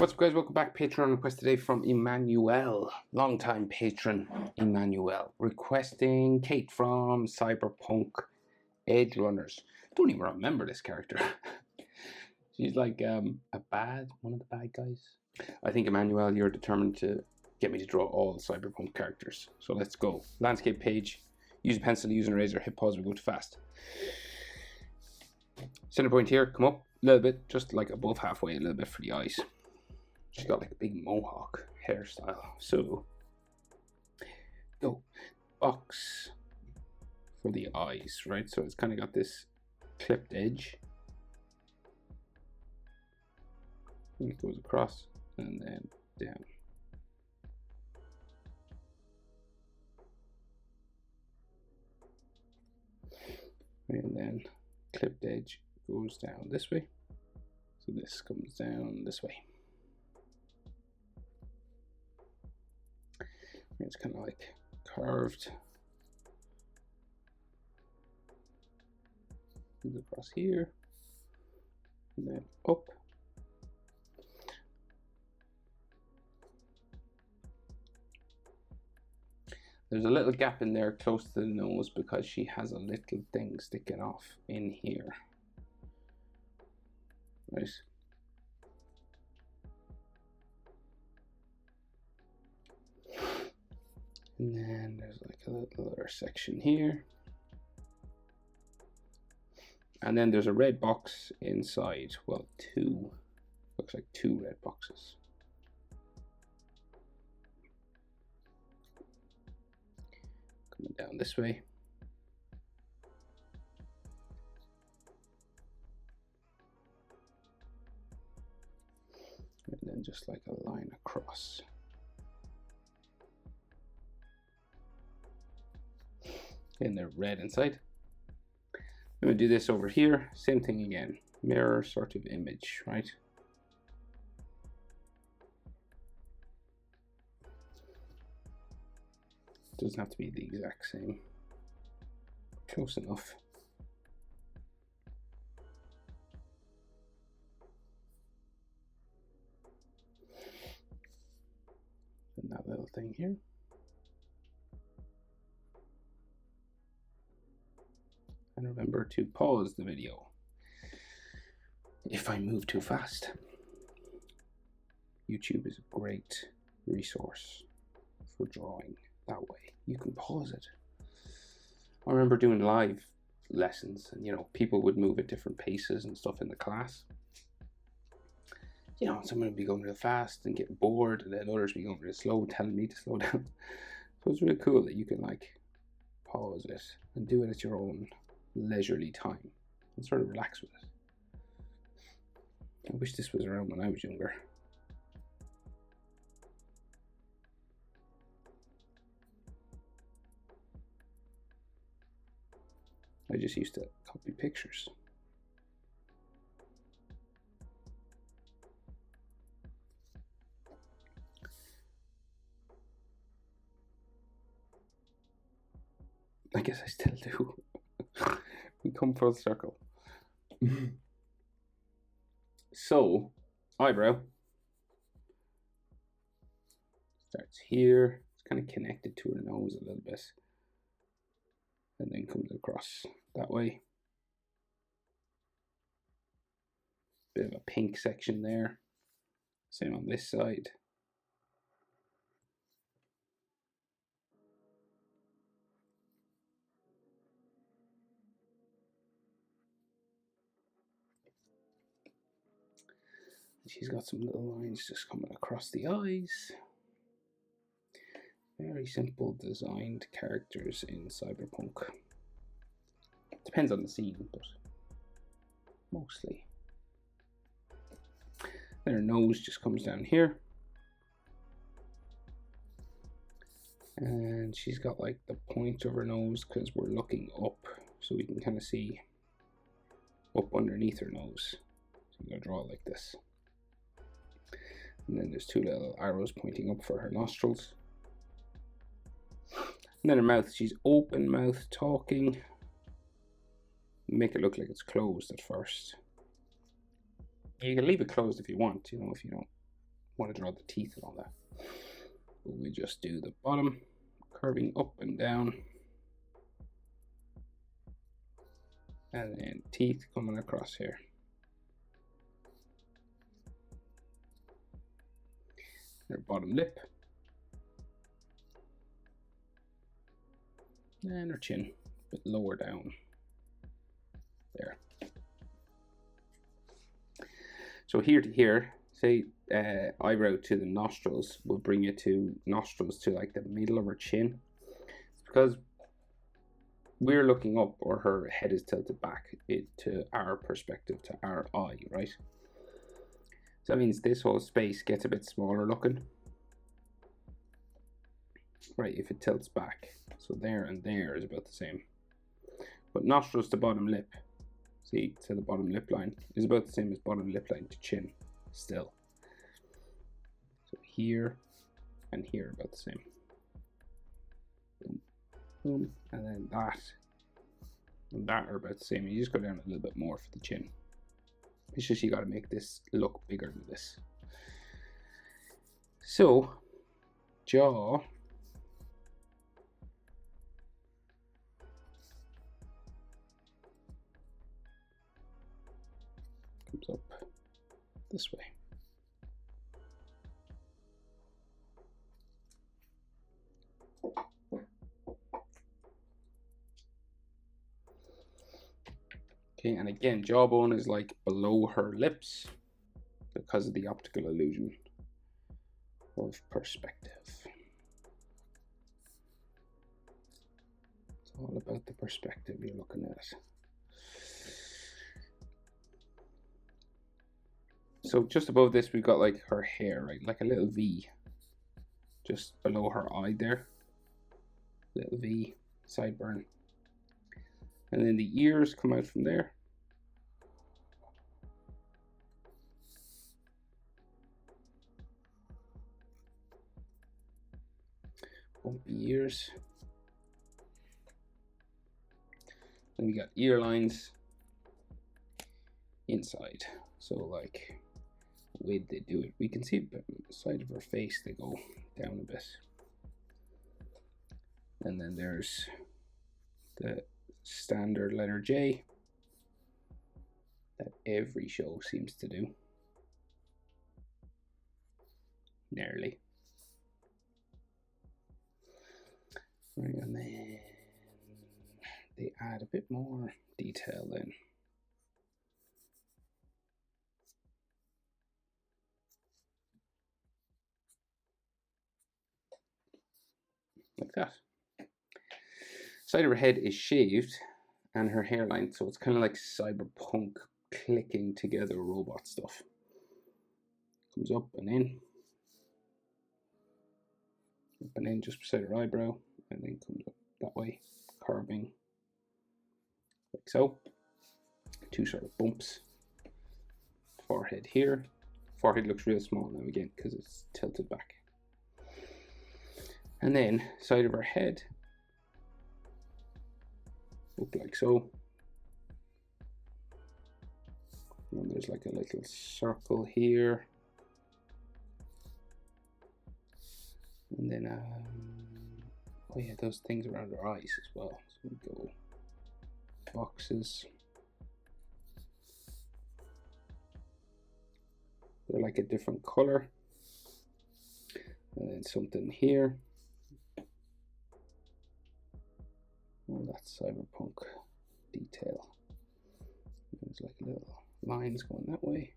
What's up, guys? Welcome back. Patreon request today from Emmanuel, long-time patron Emmanuel, requesting Kate from Cyberpunk Edgerunners. Don't even remember this character. She's like one of the bad guys. I think, Emmanuel, you're determined to get me to draw all the Cyberpunk characters. So let's go. Landscape page. Use a pencil, use an eraser, hit pause, we go too fast. Center point here, come up a little bit, just like above halfway, a little bit for the eyes. She's got like a big mohawk hairstyle. So, go. Box for the eyes, right? So it's kind of got this clipped edge. And it goes across and then down. And then clipped edge goes down this way. So this comes down this way. It's kind of like curved. Comes across here. And then up. There's a little gap in there close to the nose because she has a little thing sticking off in here. Right. And then there's like a little other section here. And then there's a red box inside. Well, two. Looks like two red boxes. Coming down this way. And then just like a line across. And they're red inside. I'm going to do this over here. Same thing again. Mirror sort of image, right? Doesn't have to be the exact same. Close enough. And that little thing here. And remember to pause the video if I move too fast. YouTube is a great resource for drawing that way. You can pause it. I remember doing live lessons and, you know, people would move at different paces and stuff in the class. You know, someone would be going real fast and get bored, and then others would be going real slow, telling me to slow down. So it's really cool that you can like pause it and do it at your own leisurely time and sort of relax with it. I wish this was around when I was younger. I just used to copy pictures. I guess I still do. We come full circle. So, eyebrow starts here. It's kind of connected to her nose a little bit, and then comes across that way. Bit of a pink section there. Same on this side. She's got some little lines just coming across the eyes. Very simple designed characters in Cyberpunk. Depends on the scene, but mostly. Then her nose just comes down here. And she's got like the point of her nose because we're looking up, so we can kind of see up underneath her nose. So I'm going to draw it like this. And then there's two little arrows pointing up for her nostrils. And then her mouth, she's open mouth talking. Make it look like it's closed at first. You can leave it closed if you want, you know, if you don't want to draw the teeth and all that. But we just do the bottom, curving up and down. And then teeth coming across here. Their bottom lip. And her chin, a bit lower down. There. So here to here, say eyebrow to the nostrils will bring you to nostrils to like the middle of her chin. It's because we're looking up, or her head is tilted back to our perspective, to our eye, right? So that means this whole space gets a bit smaller looking. Right, if it tilts back. So there and there is about the same. But nostrils to bottom lip, see, to the bottom lip line, is about the same as bottom lip line to chin, still. So here and here about the same. Boom, boom, and then that and that are about the same. You just go down a little bit more for the chin. It's just you got to make this look bigger than this. So, jaw. Comes up this way. Okay, and again, jawbone is like below her lips because of the optical illusion of perspective. It's all about the perspective you're looking at. So just above this, we've got like her hair, right? Like a little V just below her eye there. Little V, sideburn. And then the ears come out from there. Bumpy ears. Then we got ear lines inside. So like the way they do it, we can see the side of her face, they go down a bit. And then there's the standard letter J that every show seems to do. Nearly. Right, and then they add a bit more detail then. Like that. Side of her head is shaved and her hairline, so it's kind of like Cyberpunk clicking together robot stuff. Comes up and in just beside her eyebrow, and then comes up that way, curving like so. Two sort of bumps. Forehead here. Forehead looks real small now again because it's tilted back. And then side of her head look like so. And there's like a little circle here. And then oh yeah, those things around her eyes as well. So we go boxes. They're like a different color. And then something here. Oh, that's Cyberpunk detail. There's like little lines going that way.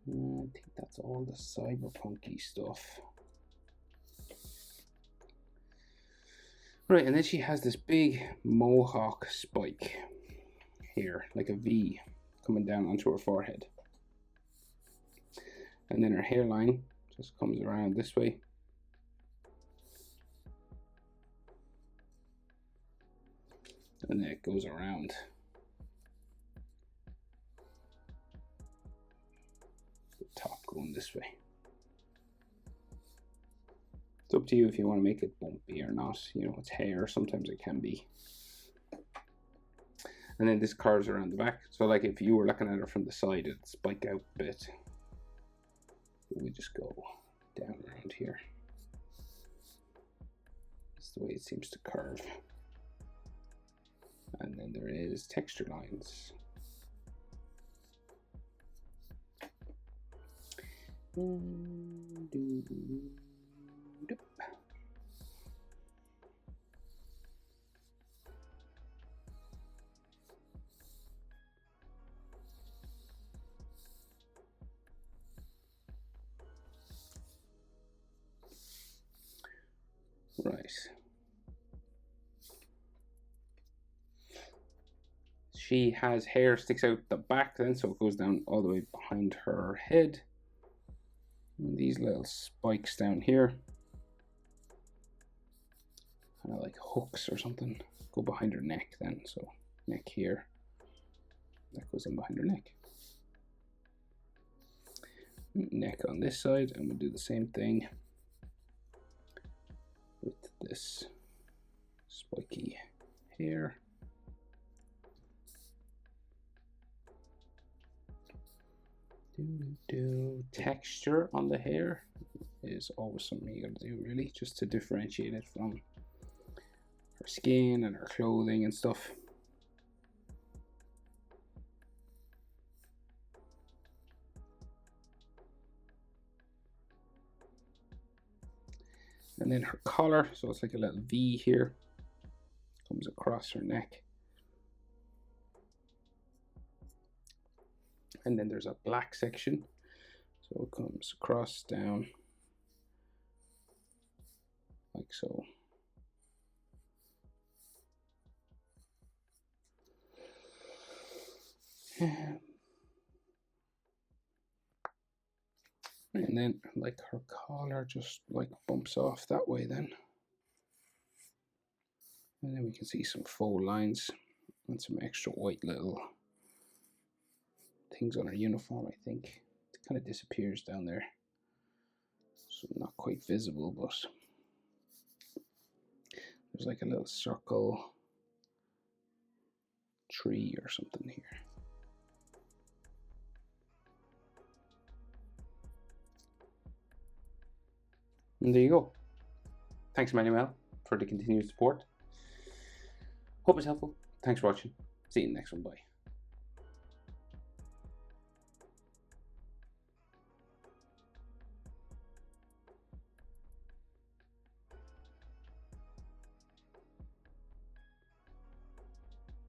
I think that's all the cyberpunky stuff. Right, and then she has this big mohawk spike here, like a V coming down onto her forehead. And then her hairline just comes around this way. And then it goes around. The top going this way. It's up to you if you want to make it bumpy or not. You know, it's hair, sometimes it can be. And then this curves around the back. So like if you were looking at it from the side, it'd spike out a bit. We just go down around here. That's the way it seems to curve. And then there is texture lines. Right. She has hair sticks out the back then, so it goes down all the way behind her head. And these little spikes down here, kind of like hooks or something, go behind her neck then. So neck here, that goes in behind her neck. Neck on this side, and we'll do the same thing with this spiky hair. Texture on the hair is always something you gotta do, really, just to differentiate it from her skin and her clothing and stuff. And then her collar, so it's like a little V here, comes across her neck. And then there's a black section, so it comes across down like so. And then like her collar just like bumps off that way then. And then we can see some faux lines and some extra white little things on her uniform, I think. It kind of disappears down there. So not quite visible, but there's like a little circle tree or something here. And there you go. Thanks, Manuel, for the continued support. Hope it's helpful. Thanks for watching. See you in the next one. Bye.